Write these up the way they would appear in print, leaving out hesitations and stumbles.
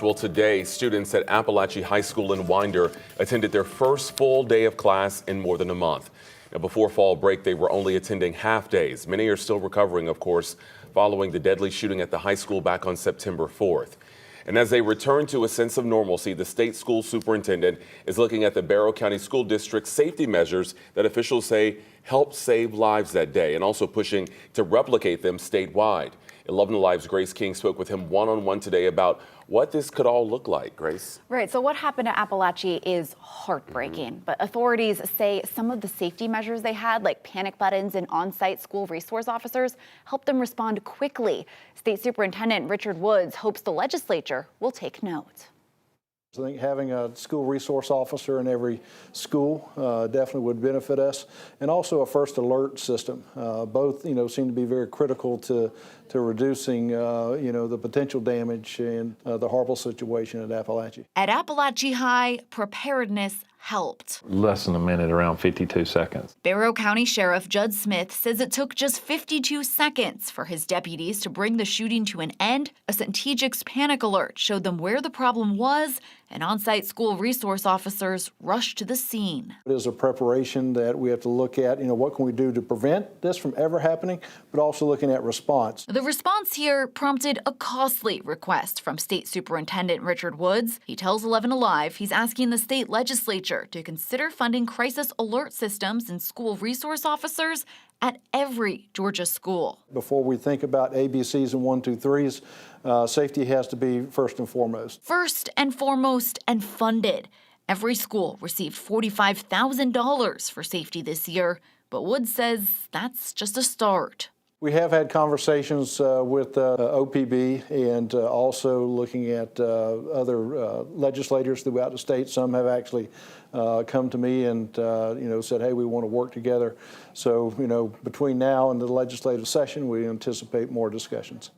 Well, today, students at Apalachee High School in Winder attended their first full day of class in more than a month. Now, before fall break, they were only attending half days. Many are still recovering, of course, following the deadly shooting at the high school back on September 4th. And as they return to a sense of normalcy, the state school superintendent is looking at the Barrow County School District's safety measures that officials say helped save lives that day, and also pushing to replicate them statewide. 11 Alive's Grace King spoke with him one-on-one today about what this could all look like. Grace? Right, so what happened at Apalachee is heartbreaking, but authorities say some of the safety measures they had, like panic buttons and on-site school resource officers, helped them respond quickly. State Superintendent Richard Woods hopes the legislature will take note. I think having a school resource officer in every school definitely would benefit us, and also a first alert system. Both, seem to be very critical to reducing, the potential damage and the horrible situation at Apalachee. At Apalachee High, preparedness helped. Less than a minute, around 52 seconds. Barrow County Sheriff Judd Smith says it took just 52 seconds for his deputies to bring the shooting to an end. A St. Tegic's panic alert showed them where the problem was, and on-site school resource officers rushed to the scene. It is a preparation that we have to look at, what can we do to prevent this from ever happening, but also looking at response. The response here prompted a costly request from State Superintendent Richard Woods. He tells 11 Alive he's asking the state legislature to consider funding crisis alert systems and school resource officers at every Georgia school. Before we think about ABCs and 1, 2, 3s, safety has to be first and foremost. First and foremost and funded. Every school received $45,000 for safety this year, but Woods says that's just a start. We have had conversations with OPB and also looking at other legislators throughout the state. Some have actually come to me and said, hey, we want to work together. So, between now and the legislative session, we anticipate more discussions.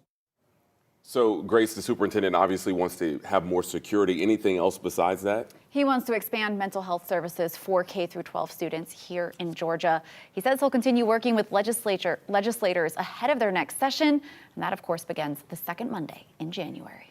So, Grace, the superintendent obviously wants to have more security. Anything else besides that? He wants to expand mental health services for K-12 students here in Georgia. He says he'll continue working with legislators ahead of their next session, and that, of course, begins the second Monday in January.